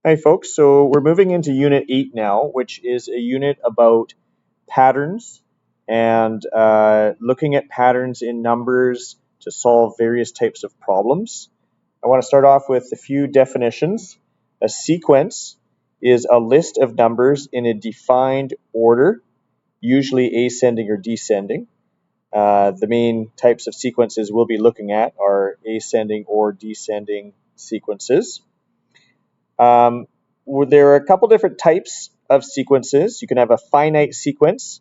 Hi folks, so we're moving into Unit 8 now, which is a unit about patterns and looking at patterns in numbers to solve various types of problems. I want to start off with a few definitions. A sequence is a list of numbers in a defined order, usually ascending or descending. The main types of sequences we'll be looking at are ascending or descending sequences. There are a couple different types of sequences. You can have a finite sequence.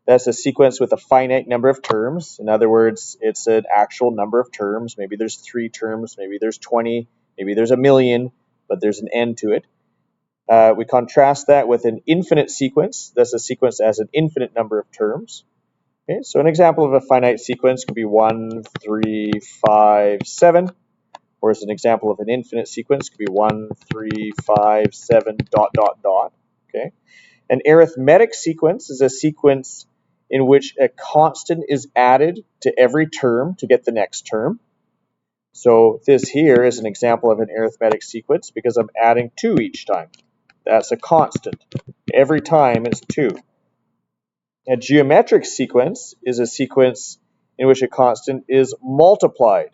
That's a sequence with a finite number of terms. In other words, it's an actual number of terms. Maybe there's 3 terms, maybe there's 20, maybe there's 1,000,000, but there's an end to it. We contrast that with an infinite sequence. That's a sequence that has an infinite number of terms. Okay, so an example of a finite sequence could be 1, 3, 5, 7. Whereas an example of an infinite sequence could be 1, 3, 5, 7, ... Okay. An arithmetic sequence is a sequence in which a constant is added to every term to get the next term. So this here is an example of an arithmetic sequence because I'm adding 2 each time. That's a constant. Every time it's 2. A geometric sequence is a sequence in which a constant is multiplied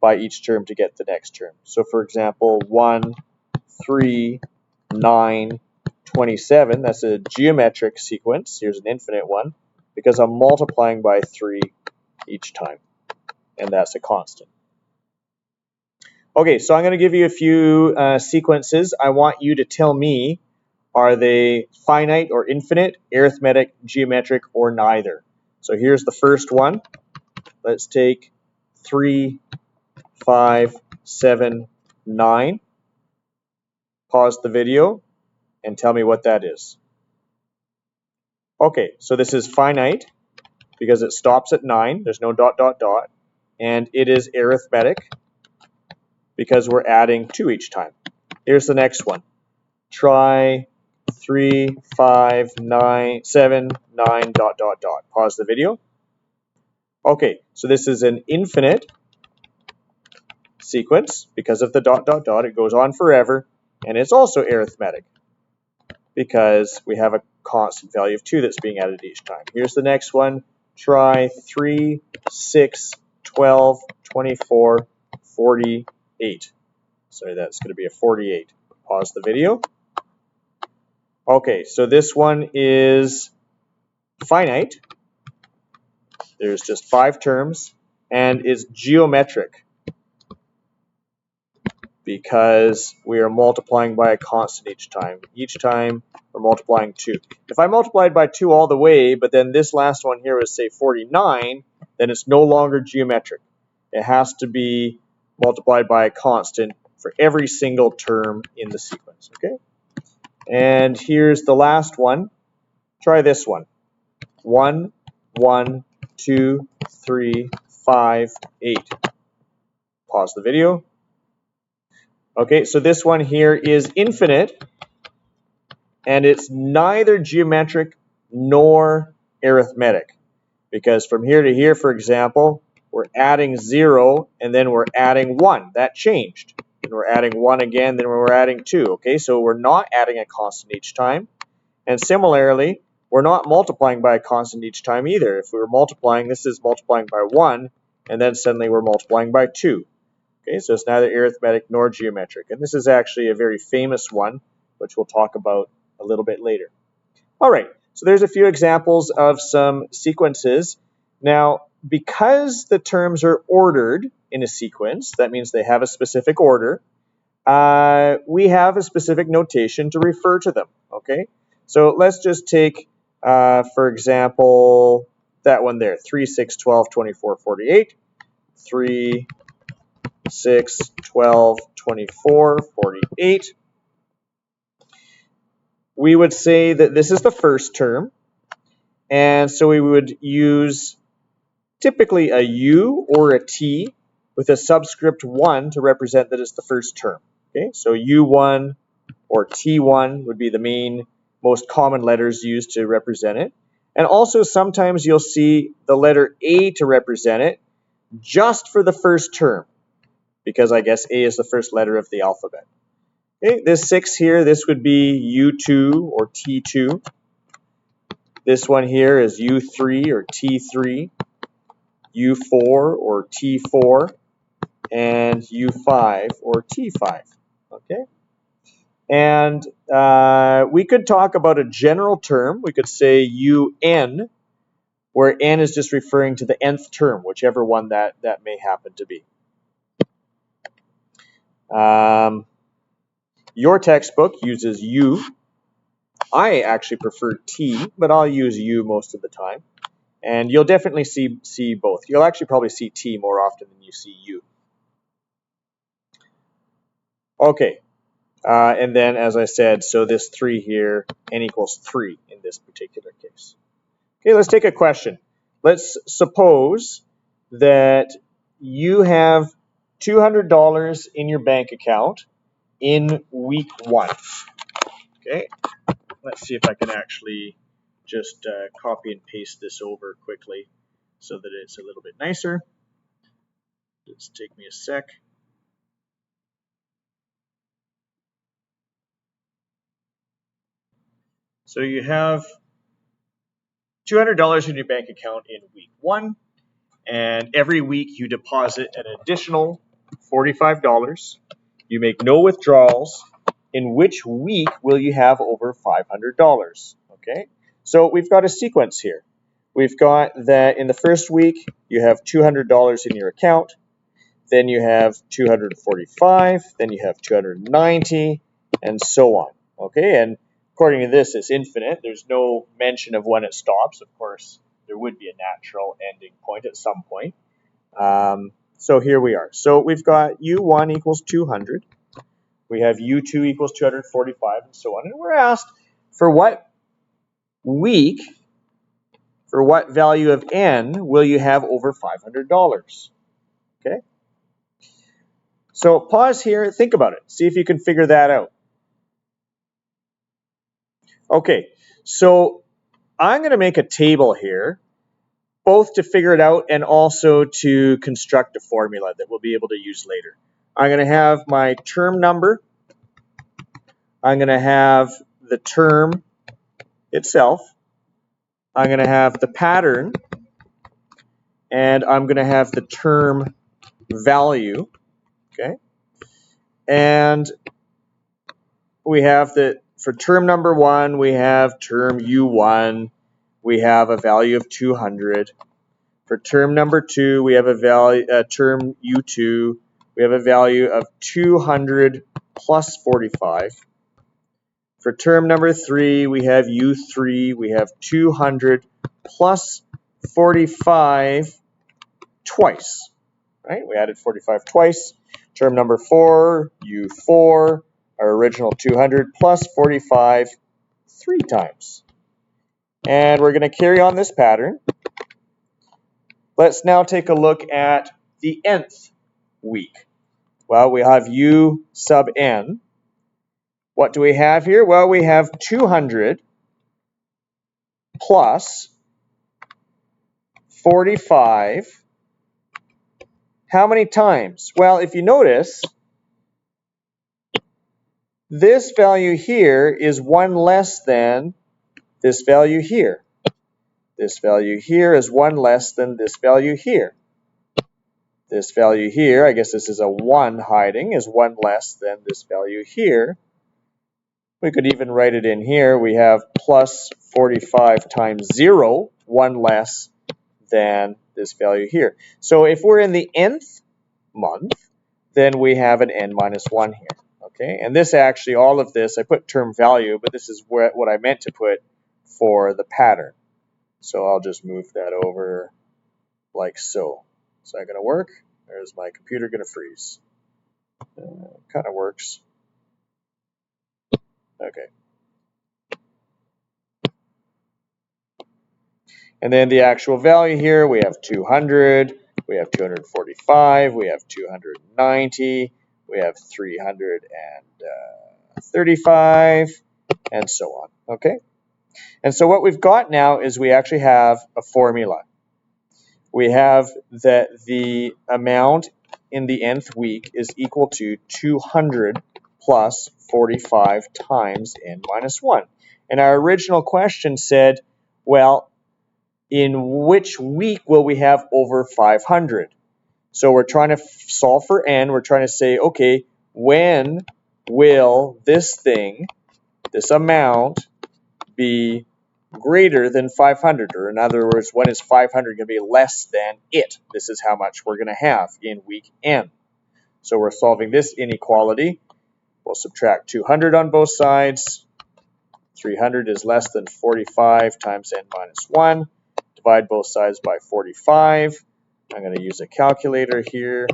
by each term to get the next term. So for example, 1, 3, 9, 27, that's a geometric sequence. Here's an infinite one because I'm multiplying by 3 each time, and that's a constant. Okay, so I'm going to give you a few sequences. I want you to tell me, are they finite or infinite, arithmetic, geometric, or neither? So here's the first one. Let's take 3, 5, 7, 9. Pause the video and tell me what that is. Okay, so this is finite because it stops at 9. There's no ... And it is arithmetic because we're adding 2 each time. Here's the next one. Try 3, 5, 9, 7, 9, ... Pause the video. Okay, so this is an infinite sequence because of the ... It goes on forever, and it's also arithmetic because we have a constant value of 2 that's being added each time. Here's the next one. Try 3, 6, 12, 24, 48. So that's going to be a 48. Pause the video. Okay, so this one is finite. There's just 5 terms, and is geometric because we are multiplying by a constant each time. Each time we're multiplying 2. If I multiplied by 2 all the way, but then this last one here was, say, 49, then it's no longer geometric. It has to be multiplied by a constant for every single term in the sequence, okay? And here's the last one. Try this one. 1, 1, 2, 3, 5, 8. Pause the video. Okay, so this one here is infinite, and it's neither geometric nor arithmetic, because from here to here, for example, we're adding 0, and then we're adding 1. That changed. And we're adding 1 again, then we're adding 2. Okay, so we're not adding a constant each time. And similarly, we're not multiplying by a constant each time either. If we were multiplying, this is multiplying by 1, and then suddenly we're multiplying by 2. Okay, so it's neither arithmetic nor geometric. And this is actually a very famous one, which we'll talk about a little bit later. All right, so there's a few examples of some sequences. Now, because the terms are ordered in a sequence, that means they have a specific order, we have a specific notation to refer to them, okay? So let's just take, for example, that one there, 3, 6, 12, 24, 48. 3, 6, 12, 24, 48. We would say that this is the first term, and so we would use typically a U or a T with a subscript 1 to represent that it's the first term. Okay, so U1 or T1 would be the main, most common letters used to represent it. And also sometimes you'll see the letter A to represent it just for the first term, because I guess A is the first letter of the alphabet. Okay, this 6 here, this would be U2 or T2. This one here is U3 or T3, U4 or T4, and U5 or T5. Okay, and we could talk about a general term. We could say UN, where n is just referring to the nth term, whichever one that may happen to be. Your textbook uses U. I actually prefer T, but I'll use U most of the time. And you'll definitely see both. You'll actually probably see T more often than you see U. Okay, and then as I said, so this 3 here, n equals 3 in this particular case. Okay, let's take a question. Let's suppose that you have $200 in your bank account in week 1. Okay, let's see if I can actually just copy and paste this over quickly so that it's a little bit nicer. Just take me a sec. So you have $200 in your bank account in week 1, and every week you deposit an additional $45. You make no withdrawals. In which week will you have over $500? Okay, so we've got a sequence here. We've got that in the first week you have $200 in your account, then you have 245, then you have 290, and so on. Okay, and according to this, it's infinite. There's no mention of when it stops. Of course, there would be a natural ending point at some point. So here we are. So we've got U1 equals 200. We have U2 equals 245, and so on. And we're asked for what week, for what value of n will you have over $500? Okay. So pause here, think about it, see if you can figure that out. Okay, so I'm going to make a table here, both to figure it out and also to construct a formula that we'll be able to use later. I'm going to have my term number. I'm going to have the term itself. I'm going to have the pattern. And I'm going to have the term value. Okay. And we have for term number 1, we have term U1. We have a value of 200. For term number 2, we have a term U2. We have a value of 200 plus 45. For term number 3, we have U3. We have 200 plus 45 twice. Right? We added 45 twice. Term number 4, U4, our original 200 plus 45 3 times. And we're going to carry on this pattern. Let's now take a look at the nth week. Well, we have U sub n. What do we have here? Well, we have 200 plus 45. How many times? Well, if you notice, this value here is 1 less than this value here. This value here is 1 less than this value here. This value here, I guess this is a 1 hiding, is 1 less than this value here. We could even write it in here. We have plus 45 times 0, 1 less than this value here. So if we're in the nth month, then we have an n minus 1 here. Okay, and this actually, all of this, I put term value, but this is what I meant to put for the pattern. So I'll just move that over like so. Is that going to work? Or is my computer going to freeze? Kind of works. Okay. And then the actual value here, we have 200, we have 245, we have 290, we have 335, and so on. Okay? And so what we've got now is we actually have a formula. We have that the amount in the nth week is equal to 200 plus 45 times n minus 1. And our original question said, well, in which week will we have over 500? So we're trying to solve for n. We're trying to say, okay, when will this thing, this amount, be greater than 500? Or in other words, when is 500 going to be less than it? This is how much we're going to have in week n. So we're solving this inequality. We'll subtract 200 on both sides. 300 is less than 45 times n minus 1. Divide both sides by 45. I'm going to use a calculator here.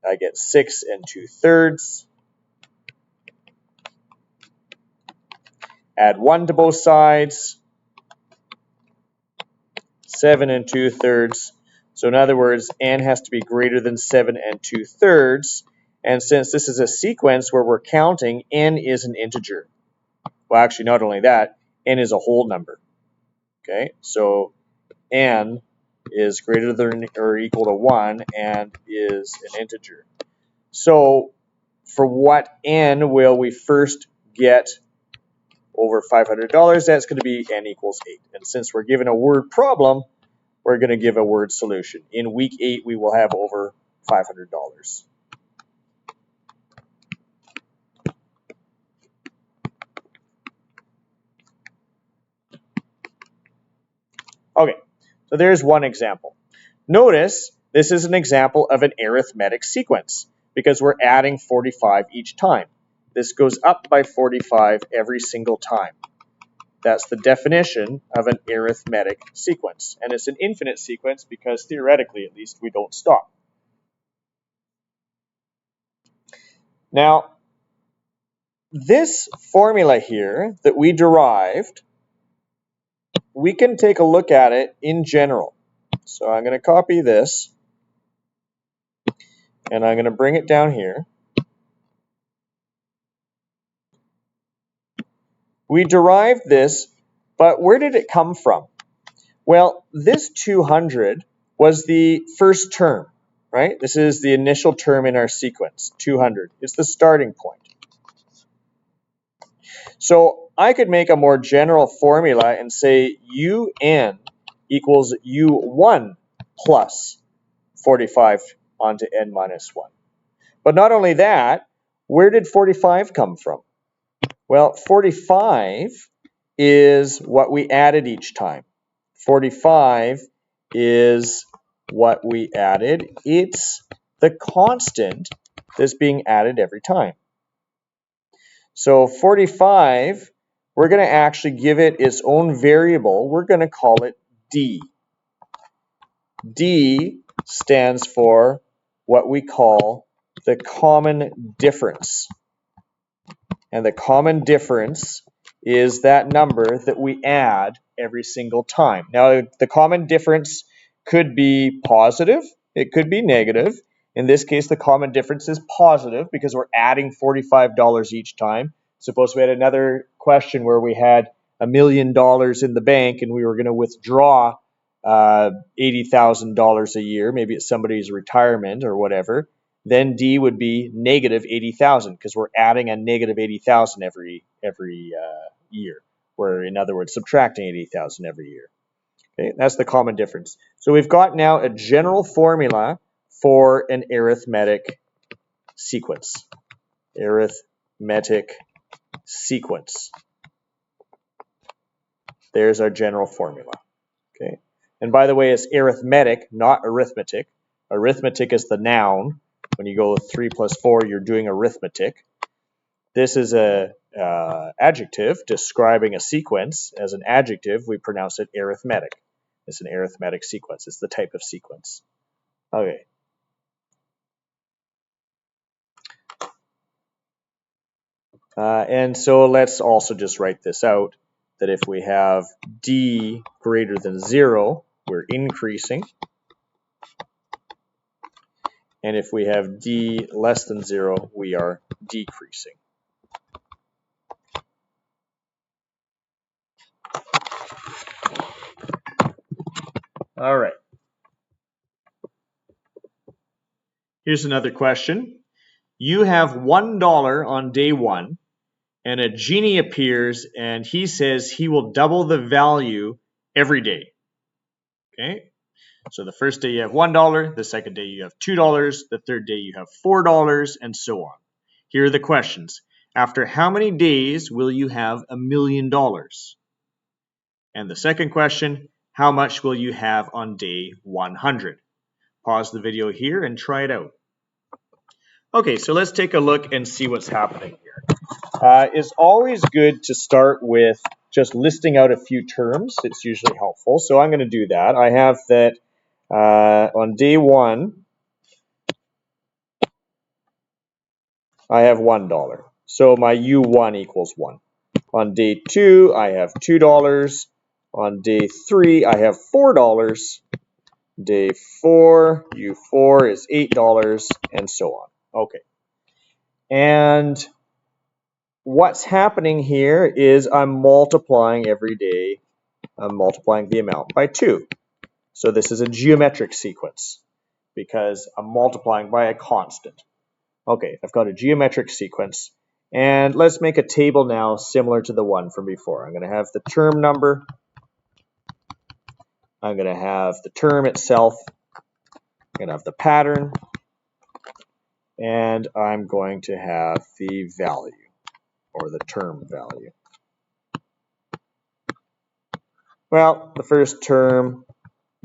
I get 6 2/3. Add 1 to both sides. 7 2/3. So in other words, n has to be greater than 7 2/3. And since this is a sequence where we're counting, n is an integer. Well, actually, not only that, n is a whole number. Okay, so n is greater than or equal to 1 and is an integer. So for what n will we first get over $500? That's going to be n equals 8. And since we're given a word problem, we're going to give a word solution. In week 8, we will have over $500. Okay, so there's one example. Notice this is an example of an arithmetic sequence because we're adding 45 each time. This goes up by 45 every single time. That's the definition of an arithmetic sequence. And it's an infinite sequence because theoretically, at least, we don't stop. Now, this formula here that we derived, we can take a look at it in general. So I'm going to copy this, and I'm going to bring it down here. We derived this, but where did it come from? Well, this 200 was the first term, right? This is the initial term in our sequence, 200. It's the starting point. So I could make a more general formula and say un equals u1 plus 45 onto n minus 1. But not only that, where did 45 come from? Well, 45 is what we added each time. 45 is what we added. It's the constant that's being added every time. So 45, we're going to actually give it its own variable. We're going to call it d. D stands for what we call the common difference. And the common difference is that number that we add every single time. Now, the common difference could be positive. It could be negative. In this case, the common difference is positive because we're adding $45 each time. Suppose we had another question where we had $1 million in the bank and we were going to withdraw $80,000 a year. Maybe it's somebody's retirement or whatever. Then D would be negative 80,000 because we're adding a negative 80,000 every year. We're, in other words, subtracting 80,000 every year. Okay, that's the common difference. So we've got now a general formula for an arithmetic sequence. Arithmetic sequence. There's our general formula. Okay, and by the way, it's arithmetic, not arithmetic. Arithmetic is the noun. When you go 3 plus 4, you're doing arithmetic. This is a adjective describing a sequence. As an adjective, we pronounce it arithmetic. It's an arithmetic sequence. It's the type of sequence. Okay. And so let's also just write this out, that if we have d greater than 0, we're increasing. And if we have d less than 0, we are decreasing. All right. Here's another question. you have $1 on day 1, and a genie appears and he says he will double the value every day. Okay? So the first day you have $1, the second day you have $2, the third day you have $4, and so on. Here are the questions. After how many days will you have $1 million? And the second question, how much will you have on day 100? Pause the video here and try it out. Okay, so let's take a look and see what's happening here. It's always good to start with just listing out a few terms. It's usually helpful. So I'm going to do that. I have that on day 1, I have $1. So my U1 equals 1. On day 2, I have $2. On day 3, I have $4. Day 4, U4 is $8, and so on. Okay. And what's happening here is I'm multiplying every day. I'm multiplying the amount by 2. So this is a geometric sequence because I'm multiplying by a constant. Okay, I've got a geometric sequence. And let's make a table now similar to the one from before. I'm going to have the term number. I'm going to have the term itself. I'm going to have the pattern. And I'm going to have the value, or the term value. Well, the first term,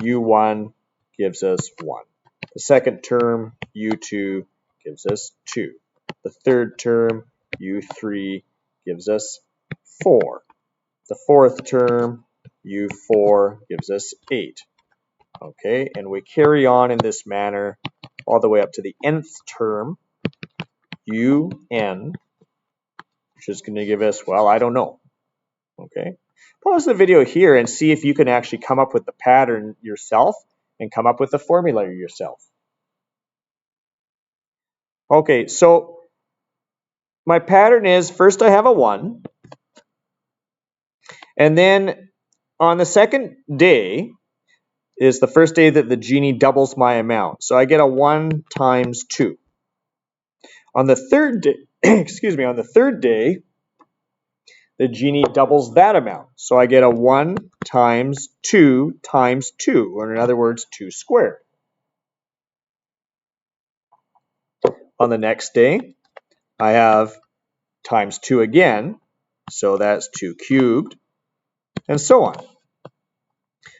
U1, gives us 1. The second term, U2, gives us 2. The third term, U3, gives us 4. The fourth term, U4, gives us 8. Okay, and we carry on in this manner all the way up to the nth term, UN, which is going to give us, well, I don't know. Okay, pause the video here and see if you can actually come up with the pattern yourself and come up with the formula yourself. Okay, so my pattern is first I have a 1, and then on the second day is the first day that the genie doubles my amount. So I get a 1 times 2. On the third day, on the third day, the genie doubles that amount. So I get a 1 times 2 times 2, or in other words, 2 squared. On the next day, I have times 2 again, so that's 2 cubed, and so on.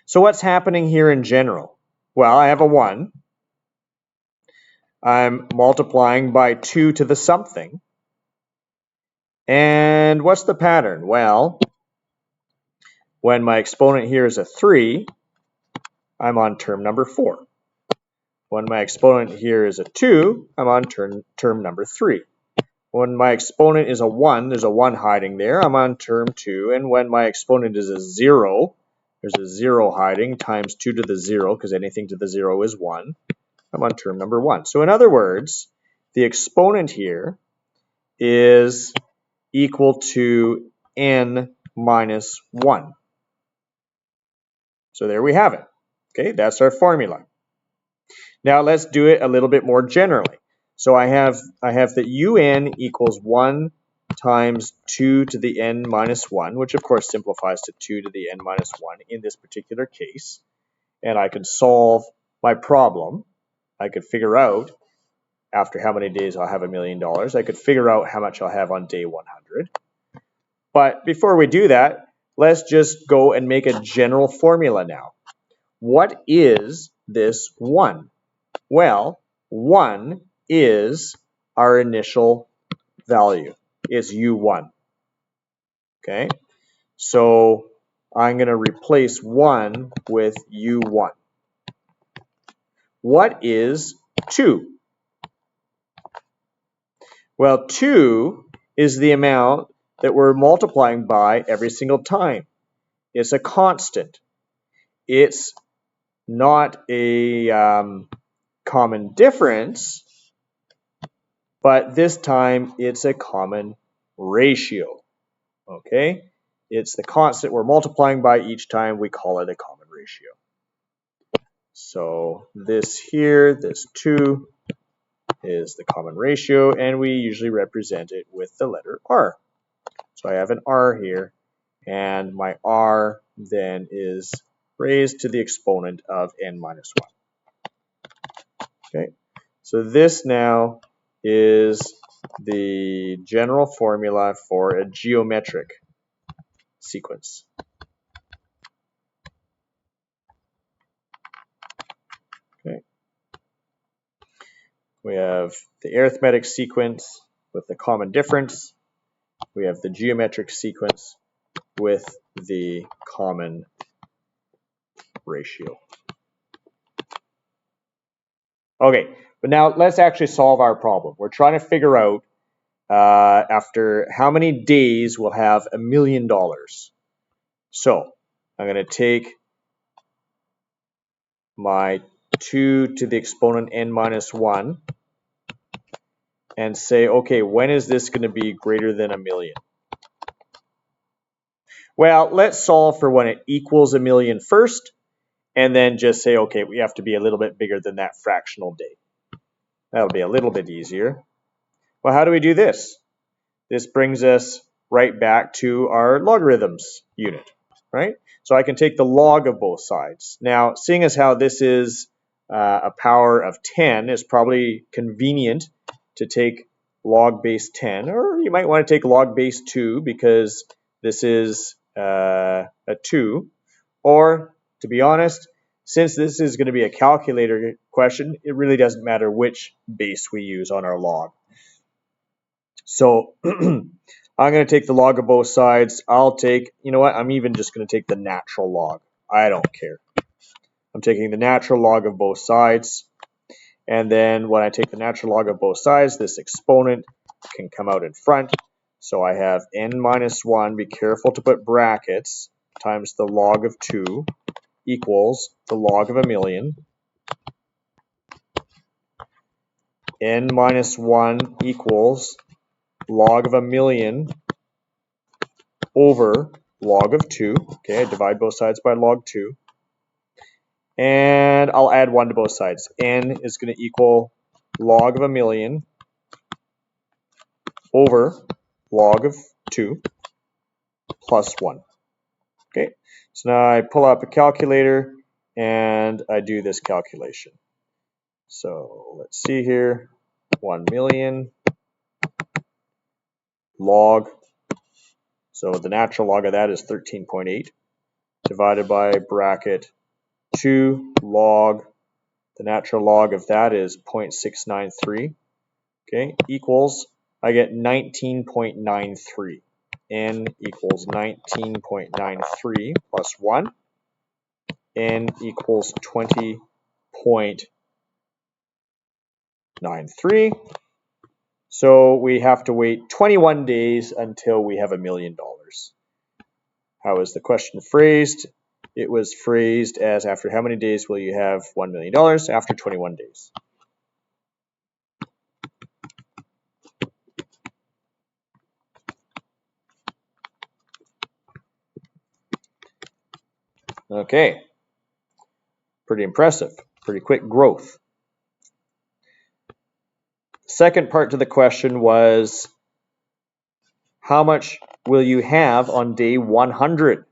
So what's happening here in general? Well, I have a 1. I'm multiplying by 2 to the something. And what's the pattern? Well, when my exponent here is a 3, I'm on term number 4. When my exponent here is a 2, I'm on term number 3. When my exponent is a 1, there's a 1 hiding there, I'm on term 2. And when my exponent is a 0, there's a 0 hiding, times 2 to the 0, because anything to the 0 is 1. I'm on term number 1. So in other words, the exponent here is equal to n minus 1. So there we have it. Okay, that's our formula. Now let's do it a little bit more generally. So I have that un equals 1 times 2 to the n minus 1, which of course simplifies to 2 to the n minus 1 in this particular case. And I could solve my problem. I could figure out after how many days I'll have $1 million. I could figure out how much I'll have on day 100. But before we do that, let's just go and make a general formula now. What is this 1? Well, 1 is our initial value. It's U1. Okay? So I'm going to replace 1 with U1. What is 2? Well, 2 is the amount that we're multiplying by every single time. It's a constant. It's not a common difference, but this time it's a common ratio. Okay? It's the constant we're multiplying by each time. We call it a common ratio. So this here, this 2, is the common ratio, and we usually represent it with the letter r. So I have an r here, and my r then is raised to the exponent of n minus 1. Okay, so this now is the general formula for a geometric sequence. Okay. We have the arithmetic sequence with the common difference. We have the geometric sequence with the common ratio. Okay, but now let's actually solve our problem. We're trying to figure out after how many days we'll have $1 million. So I'm going to take my 2 to the exponent n minus 1 and say, okay, when is this going to be greater than 1 million? Well, let's solve for when it equals 1 million first, and then just say, okay, we have to be a little bit bigger than that fractional date. That'll be a little bit easier. Well, how do we do this? This brings us right back to our logarithms unit, right? So I can take the log of both sides. Now, seeing as how this is a power of 10, is probably convenient to take log base 10, or you might want to take log base 2 because this is a 2. Or, to be honest, since this is going to be a calculator question, it really doesn't matter which base we use on our log. So I'm going to take the log of both sides. I'll take, you know what, I'm even just going to take the natural log. I don't care. I'm taking the natural log of both sides. And then when I take the natural log of both sides, this exponent can come out in front. So I have n minus 1, be careful to put brackets, times the log of 2 equals the log of 1 million. N minus 1 equals log of 1 million over log of 2. Okay, I divide both sides by log 2. And I'll add 1 to both sides. N is going to equal log of 1 million over log of 2 plus 1. Okay, so now I pull up a calculator and I do this calculation. So let's see here, 1 million log, so the natural log of that is 13.8, divided by bracket 2 log, the natural log of that is 0.693, okay, equals, I get 19.93. N equals 19.93 plus 1. N equals 20.93. So we have to wait 21 days until we have $1 million. How is the question phrased? It was phrased as, after how many days will you have $1 million? After 21 days. Okay. Pretty impressive. Pretty quick growth. Second part to the question was, how much will you have on day 100?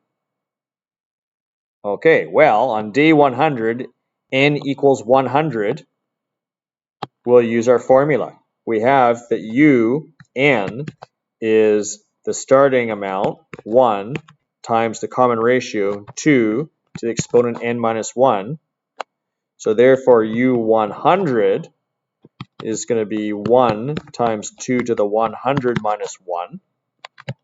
Okay, well, on day 100, n equals 100. We'll use our formula. We have that n is the starting amount, 1, times the common ratio, 2, to the exponent n minus 1. So therefore, u100 is going to be 1 times 2 to the 100 minus 1,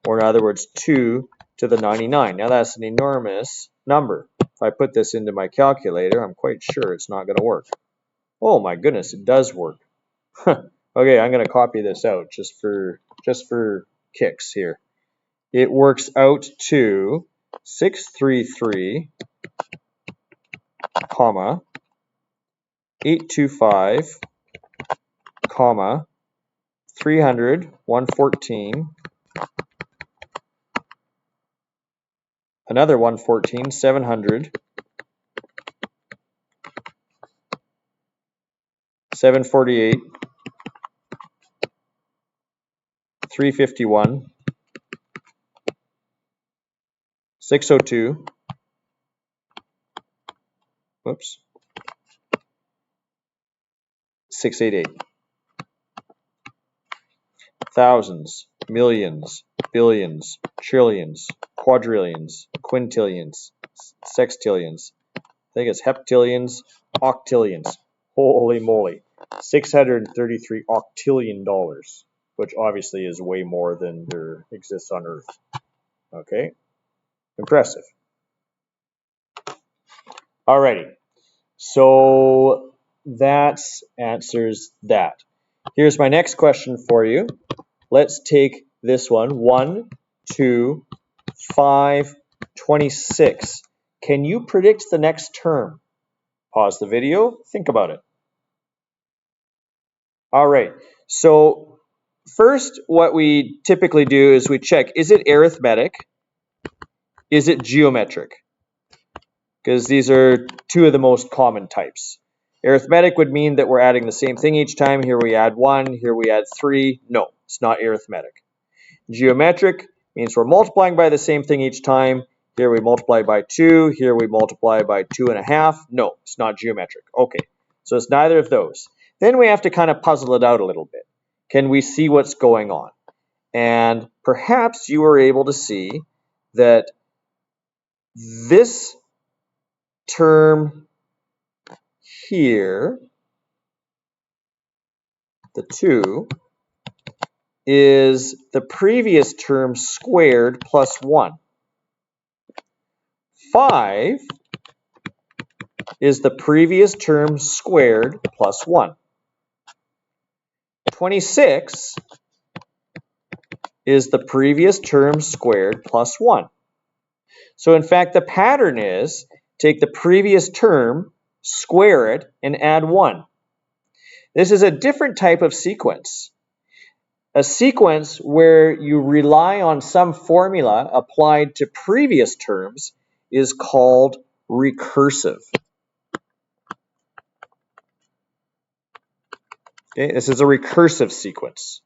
or in other words, 2 to the 99. Now that's an enormous number. If I put this into my calculator, I'm quite sure it's not going to work. Oh my goodness, it does work. Okay, I'm going to copy this out just for kicks here. It works out to 633, comma, 825, comma, 300, 114, another 114, 700, 748, 351, 602, whoops, 688. Thousands, millions, billions, trillions, quadrillions, quintillions, sextillions. I think it's heptillions, octillions. Holy moly. $633 octillion, which obviously is way more than there exists on Earth. Okay? Impressive. Alrighty. So that answers that. Here's my next question for you. Let's take this one. 1, 2, 5, 26. Can you predict the next term? Pause the video. Think about it. All right. So first, what we typically do is we check, is it arithmetic? Is it geometric? Because these are two of the most common types. Arithmetic would mean that we're adding the same thing each time. Here we add 1, here we add 3. No, it's not arithmetic. Geometric means we're multiplying by the same thing each time. Here we multiply by 2, here we multiply by 2.5. No, it's not geometric. Okay, so it's neither of those. Then we have to kind of puzzle it out a little bit. Can we see what's going on? And perhaps you were able to see that this term here, the 2, is the previous term squared plus 1. 5 is the previous term squared plus 1. 26 is the previous term squared plus 1. So in fact, the pattern is take the previous term, square it, and add 1. This is a different type of sequence. A sequence where you rely on some formula applied to previous terms is called recursive. Okay, this is a recursive sequence.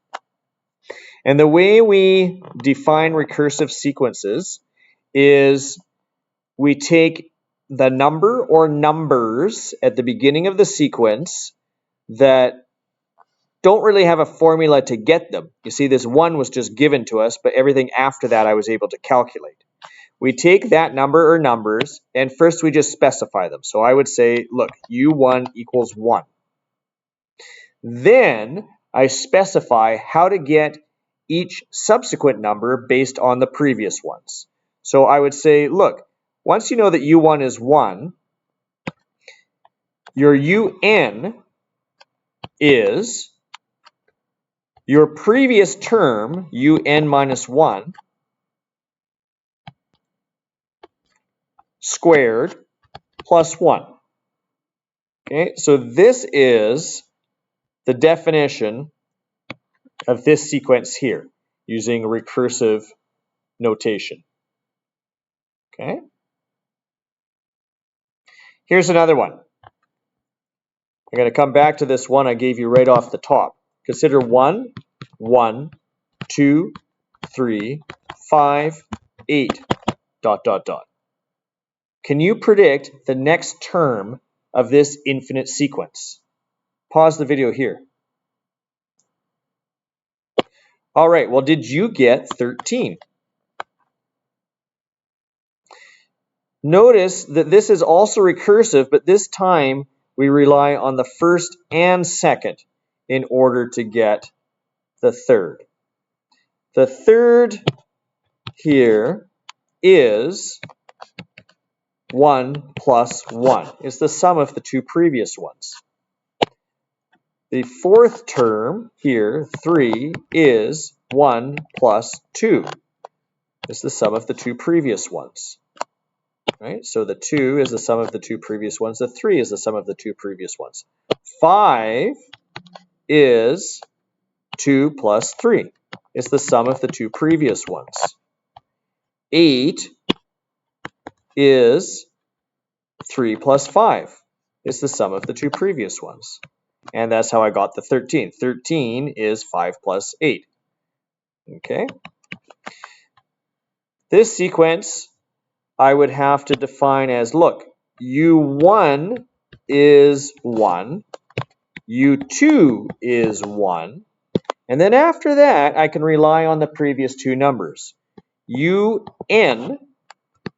And the way we define recursive sequences is we take the number or numbers at the beginning of the sequence that don't really have a formula to get them. You see, this 1 was just given to us, but everything after that I was able to calculate. We take that number or numbers, and first we just specify them. So I would say, look, U1 equals 1. Then I specify how to get each subsequent number based on the previous ones. So I would say, look, once you know that U1 is 1, your UN is your previous term, UN minus 1, squared plus 1. Okay, so this is the definition of this sequence here using recursive notation. Okay. Here's another one. I'm going to come back to this one I gave you right off the top. Consider 1, 1, 2, 3, 5, 8, ... Can you predict the next term of this infinite sequence? Pause the video here. All right, well, did you get 13? Notice that this is also recursive, but this time we rely on the first and second in order to get the third. The third here is 1 plus 1. It's the sum of the two previous ones. The fourth term here, 3, is 1 plus 2. It's the sum of the two previous ones. Right? So the 2 is the sum of the two previous ones. The 3 is the sum of the two previous ones. 5 is 2 plus 3. It's the sum of the two previous ones. 8 is 3 plus 5. It's the sum of the two previous ones. And that's how I got the 13. 13 is 5 plus 8. Okay. This sequence I would have to define as, look, U1 is 1, U2 is 1, and then after that, I can rely on the previous two numbers. UN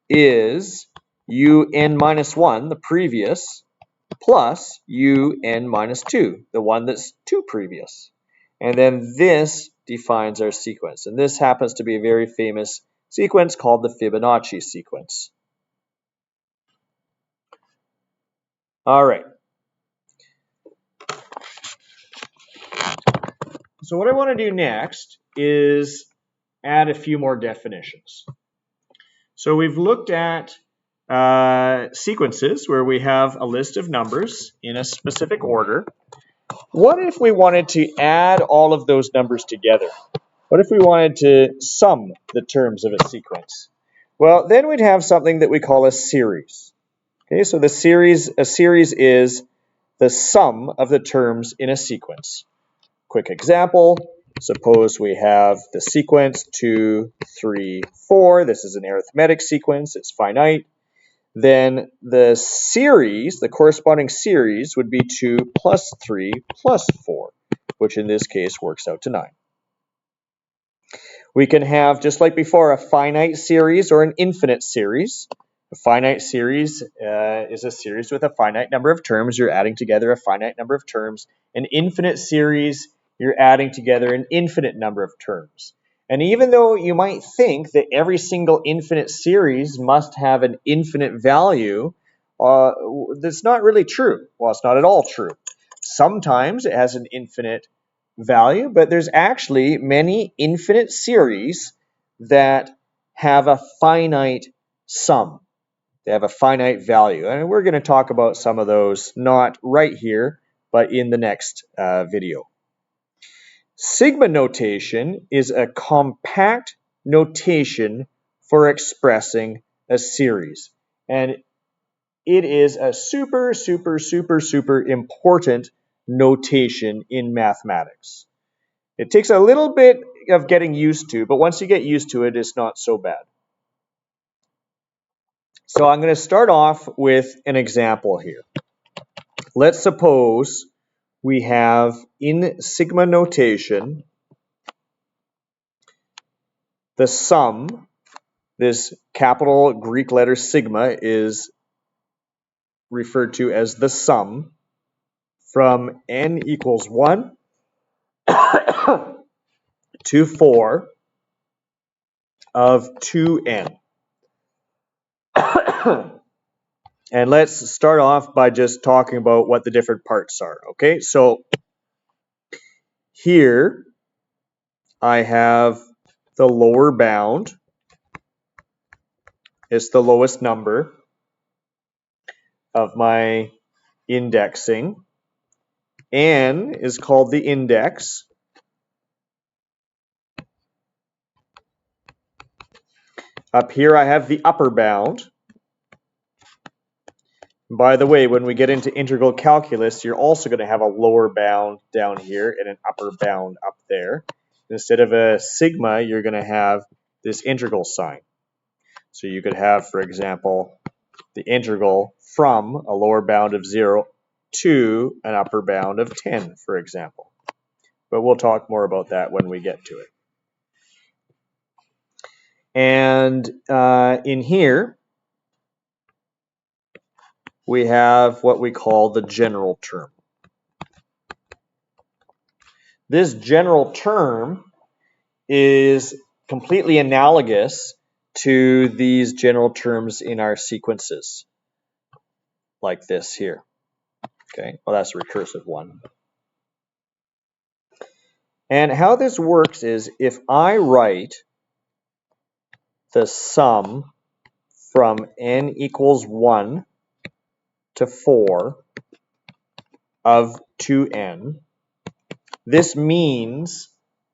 is UN minus 1, the previous, plus UN minus 2, the one that's 2 previous. And then this defines our sequence. And this happens to be a very famous sequence called the Fibonacci sequence. All right. So what I want to do next is add a few more definitions. So we've looked at sequences where we have a list of numbers in a specific order. What if we wanted to add all of those numbers together? What if we wanted to sum the terms of a sequence? Well, then we'd have something that we call a series. Okay, so a series is the sum of the terms in a sequence. Quick example, suppose we have the sequence 2, 3, 4. This is an arithmetic sequence, it's finite. Then the series, the corresponding series, would be 2 plus 3 plus 4, which in this case works out to 9. We can have, just like before, a finite series or an infinite series. A finite series is a series with a finite number of terms. You're adding together a finite number of terms. An infinite series, you're adding together an infinite number of terms. And even though you might think that every single infinite series must have an infinite value, that's not really true. Well, it's not at all true. Sometimes it has an infinite value, but there's actually many infinite series that have a finite sum. They have a finite value, and we're going to talk about some of those, not right here, but in the next video. Sigma notation is a compact notation for expressing a series, and it is a super important notation in mathematics. It takes a little bit of getting used to, but once you get used to it, it's not so bad. So I'm going to start off with an example here. Let's suppose we have in sigma notation the sum, this capital Greek letter sigma is referred to as the sum from n equals 1 to 4 of 2n. And let's start off by just talking about what the different parts are, okay? So here I have the lower bound. It's the lowest number of my indexing. N is called the index. Up here I have the upper bound. By the way, when we get into integral calculus, you're also going to have a lower bound down here and an upper bound up there. Instead of a sigma, you're going to have this integral sign. So you could have, for example, the integral from a lower bound of 0 to an upper bound of 10, for example. But we'll talk more about that when we get to it. And in here, we have what we call the general term. This general term is completely analogous to these general terms in our sequences, like this here. Okay, well, that's a recursive one. And how this works is if I write the sum from n equals 1 to 4 of 2n, this means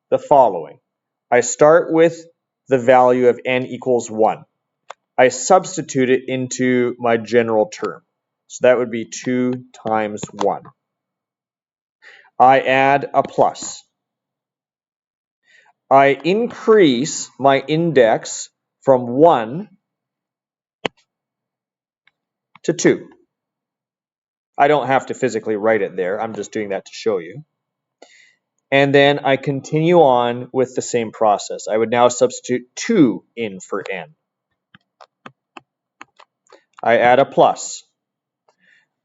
the following. I start with the value of n equals 1. I substitute it into my general term. So that would be 2 times 1. I add a plus. I increase my index from 1 to 2. I don't have to physically write it there. I'm just doing that to show you. And then I continue on with the same process. I would now substitute 2 in for n. I add a plus.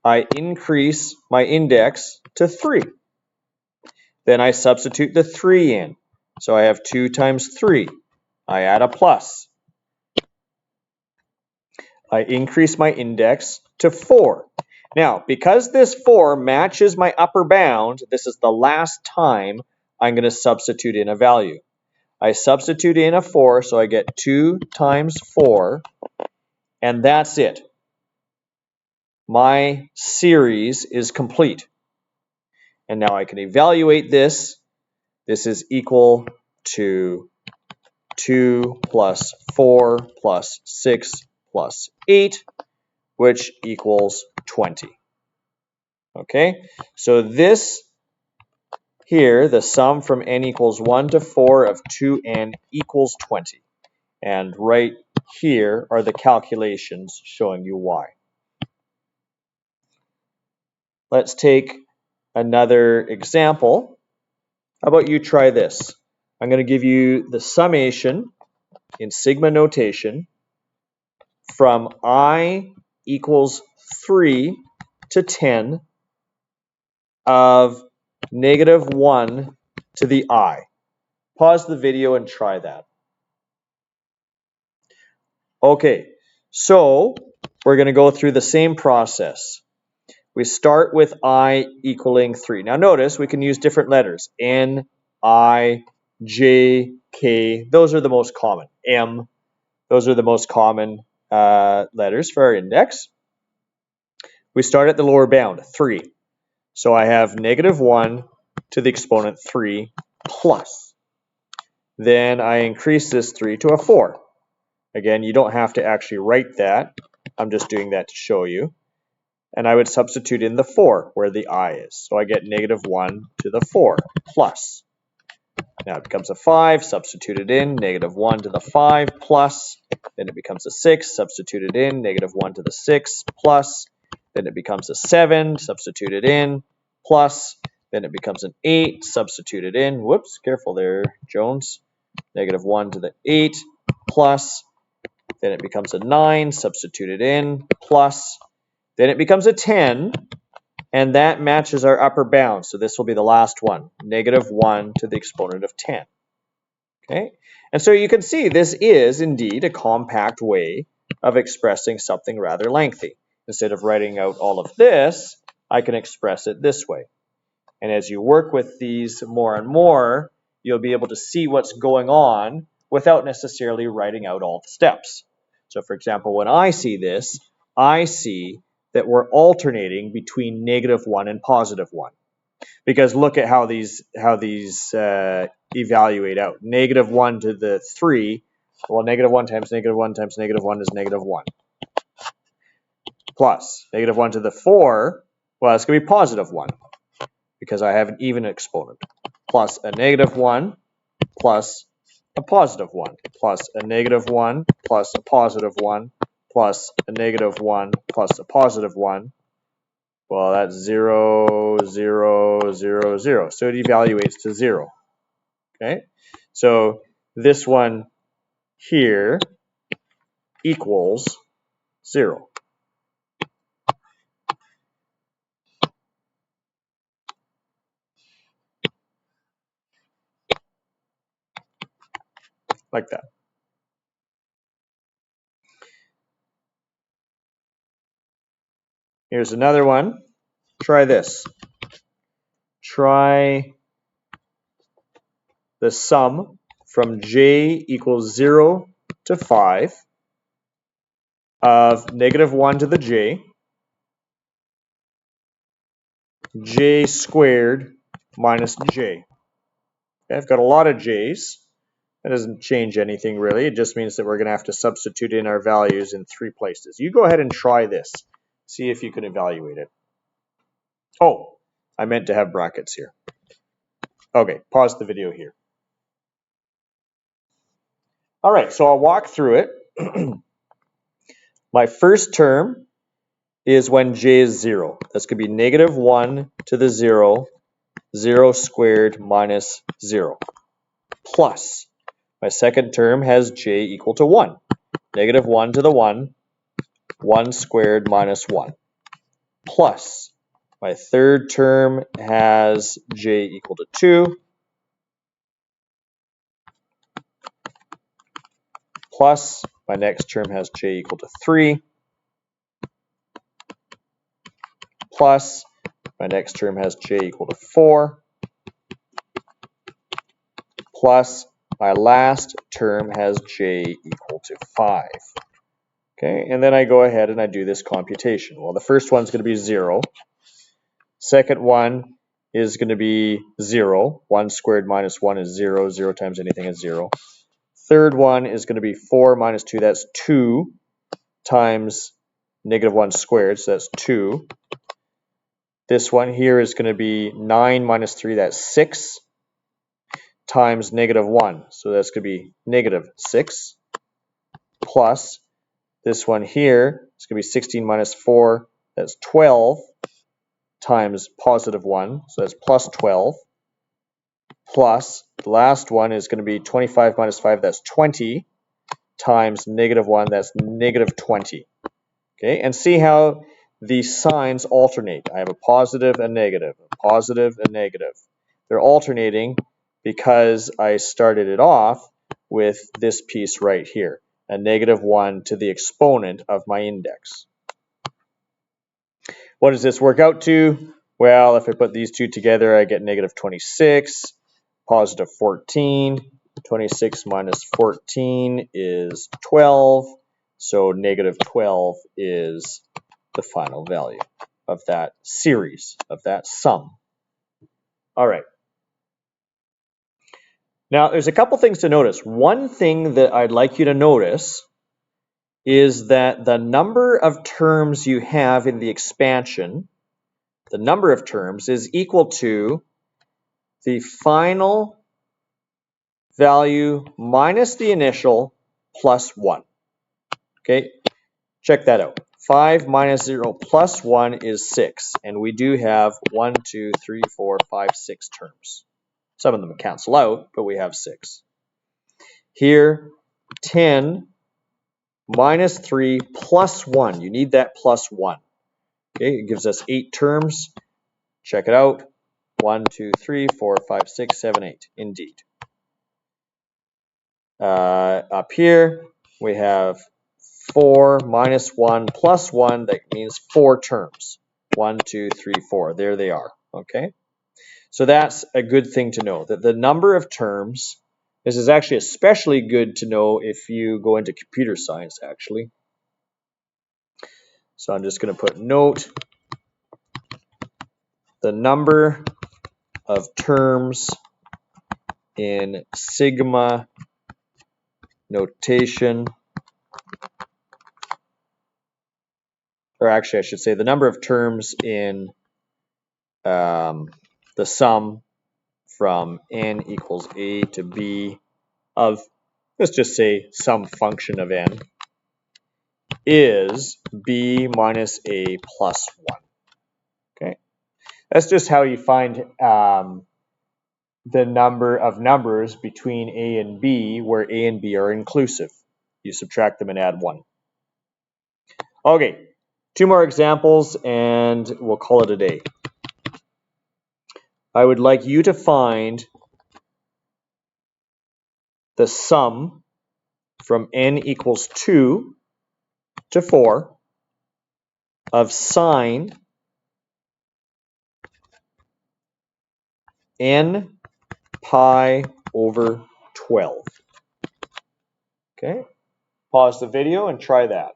I increase my index to 3. Then I substitute the 3 in. So I have 2 times 3. I add a plus. I increase my index to 4. Now, because this 4 matches my upper bound, this is the last time I'm going to substitute in a value. I substitute in a 4, so I get 2 times 4, and that's it. My series is complete. And now I can evaluate this. This is equal to 2 plus 4 plus 6 plus 8, which equals 20. Okay, so this here, the sum from n equals 1 to 4 of 2n equals 20. And right here are the calculations showing you why. Let's take another example. How about you try this? I'm going to give you the summation in sigma notation from I equals 3 to 10 of negative 1 to the I. Pause the video and try that. Okay, so we're going to go through the same process. We start with I equaling 3. Now notice we can use different letters. N, I, J, K. Those are the most common. M. Those are the most common letters for our index. We start at the lower bound, 3. So I have negative 1 to the exponent 3 plus. Then I increase this 3 to a 4. Again, you don't have to actually write that. I'm just doing that to show you. And I would substitute in the 4 where the I is. So I get negative 1 to the 4 plus. Now it becomes a 5, substituted in, negative 1 to the 5 plus. Then it becomes a 6, substituted in, negative 1 to the 6 plus. Then it becomes a 7, substituted in, plus. Then it becomes an 8, substituted in. Whoops, careful there, Jones. Negative 1 to the 8 plus. Then it becomes a 9, substituted in, plus. Then it becomes a 10, and that matches our upper bound. So this will be the last one, negative 1 to the exponent of 10. Okay, and so you can see this is indeed a compact way of expressing something rather lengthy. Instead of writing out all of this, I can express it this way. And as you work with these more and more, you'll be able to see what's going on without necessarily writing out all the steps. So for example, when I see this, I see that we're alternating between negative 1 and positive 1. Because look at how these evaluate out. Negative 1 to the 3, well, negative 1 times negative 1 times negative 1 is negative 1. Plus, negative 1 to the 4, well, it's going to be positive 1. Because I have an even exponent. Plus a negative 1, plus a positive 1, plus a negative 1, plus a positive 1, plus a negative 1, plus a positive 1. Well, that's 0, 0, 0, 0. So it evaluates to 0. Okay? So this one here equals 0. Like that. Here's another one. Try this. Try the sum from j equals 0 to 5 of negative 1 to the j squared minus j. Okay, I've got a lot of j's. That doesn't change anything really. It just means that we're going to have to substitute in our values in 3 places. You go ahead and try this. See if you can evaluate it. Oh, I meant to have brackets here. Okay, pause the video here. All right, so I'll walk through it. My first term is when j is 0. That's going to be negative 1 to the 0, 0 squared minus 0, plus. My second term has j equal to 1. Negative 1 to the 1, 1 squared minus 1, plus. My third term has j equal to 2, plus. My next term has j equal to 3, plus. My next term has j equal to 4, plus. My last term has j equal to 5. Okay, and then I go ahead and I do this computation. Well, the first one's going to be 0. Second one is going to be 0. 1 squared minus 1 is 0. 0 times anything is 0. Third one is going to be 4 minus 2. That's 2 times negative 1 squared, so that's 2. This one here is going to be 9 minus 3, that's 6, times negative 1. So that's going to be negative 6, plus this one here is going to be 16 minus 4, that's 12, times positive 1, so that's plus 12, plus the last one is going to be 25 minus 5, that's 20, times negative 1, that's negative 20. Okay, and see how the signs alternate. I have a positive and negative, a positive and negative. They're alternating because I started it off with this piece right here, a negative 1 to the exponent of my index. What does this work out to? Well, if I put these two together, I get negative 26, positive 14. 26 minus 14 is 12. So negative 12 is the final value of that series, of that sum. All right. Now, there's a couple things to notice. One thing that I'd like you to notice is that the number of terms you have in the expansion, the number of terms, is equal to the final value minus the initial plus 1. Okay, check that out. 5 minus 0 plus 1 is 6, and we do have 1, 2, 3, 4, 5, 6 terms. Some of them cancel out, but we have 6. Here, 10 minus 3 plus 1. You need that plus 1. Okay, it gives us 8 terms. Check it out. 1, 2, 3, 4, 5, 6, 7, 8. Indeed. Up here, we have 4 minus 1 plus 1. That means 4 terms. 1, 2, 3, 4. There they are. Okay. So that's a good thing to know, that the number of terms, this is actually especially good to know if you go into computer science, actually. So I'm just going to put note, the number of terms in sigma notation, or actually I should say the number of terms in the sum from n equals a to b of, let's just say, some function of n, is b minus a plus 1. Okay, that's just how you find the number of numbers between a and b, where a and b are inclusive. You subtract them and add 1. Okay, 2 more examples and we'll call it a day. I would like you to find the sum from n equals 2 to 4 of sine n pi over 12. Okay, pause the video and try that.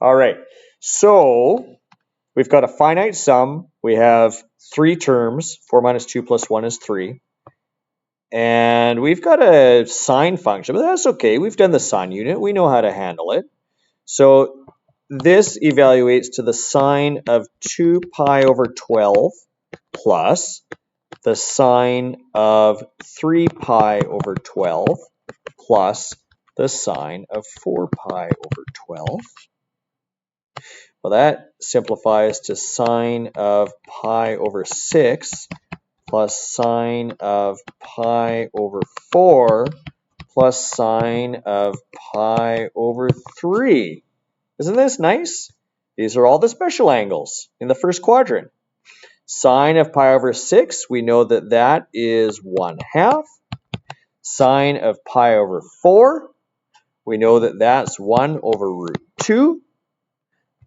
All right, so we've got a finite sum. We have 3 terms. 4 minus 2 plus 1 is 3. And we've got a sine function, but that's okay. We've done the sine unit. We know how to handle it. So this evaluates to the sine of 2 pi over 12 plus the sine of 3 pi over 12 plus the sine of 4 pi over 12. Well, that simplifies to sine of pi over 6 plus sine of pi over 4 plus sine of pi over 3. Isn't this nice? These are all the special angles in the first quadrant. Sine of pi over 6, we know that that is 1/2. Sine of pi over 4, we know that that's 1 over root 2.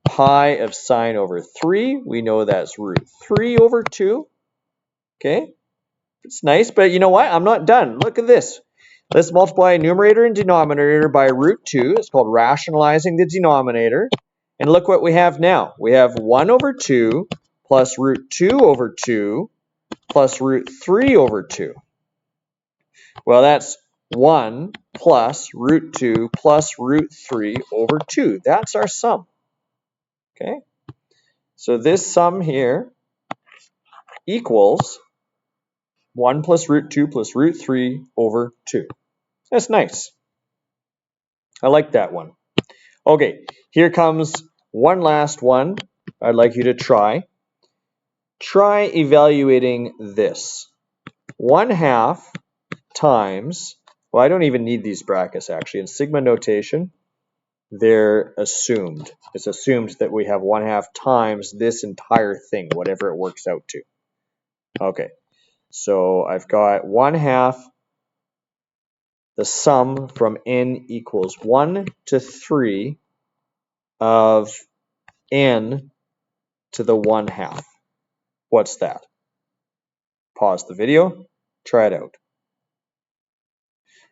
Pi of sine over 3, we know that's root 3 over 2. Okay, it's nice, but you know what? I'm not done. Look at this. Let's multiply numerator and denominator by root 2. It's called rationalizing the denominator. And look what we have now. We have 1 over 2 plus root 2 over 2 plus root 3 over 2. Well, that's 1 plus root 2 plus root 3 over 2. That's our sum. Okay? So this sum here equals 1 plus root 2 plus root 3 over 2. That's nice. I like that one. Okay, here comes one last one I'd like you to try. Try evaluating this. 1/2 times, well, I don't even need these brackets actually. In sigma notation, they're assumed. It's assumed that we have 1/2 times this entire thing, whatever it works out to. Okay, so I've got 1/2, the sum from n equals 1 to 3 of n to the 1/2. What's that? Pause the video, try it out.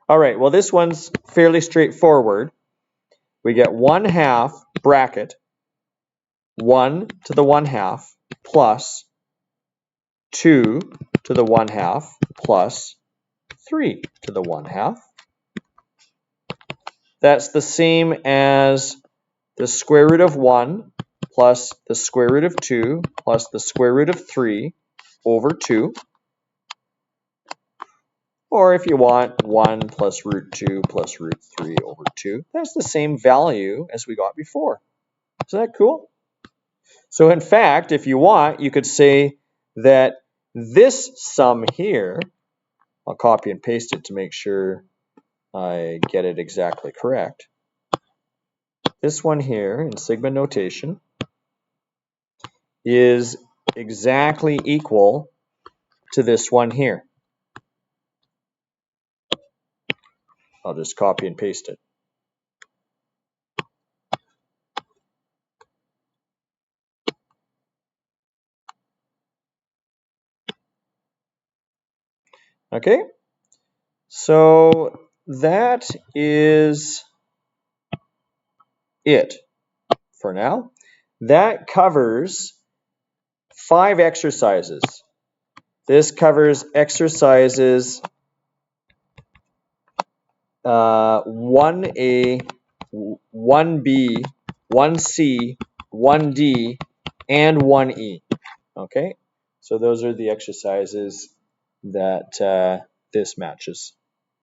All right, well, this one's fairly straightforward. We get 1/2 bracket 1 to the 1/2 plus 2 to the 1/2 plus 3 to the 1/2. That's the same as the square root of 1 plus the square root of 2 plus the square root of 3 over 2. Or if you want 1 plus root 2 plus root 3 over 2, that's the same value as we got before. Isn't that cool? So in fact, if you want, you could say that this sum here, I'll copy and paste it to make sure I get it exactly correct. This one here in sigma notation is exactly equal to this one here. I'll just copy and paste it. Okay, so that is it for now. That covers 5 exercises. This covers exercises 1A, 1B, 1C, 1D, and 1E. Okay, so those are the exercises that this matches.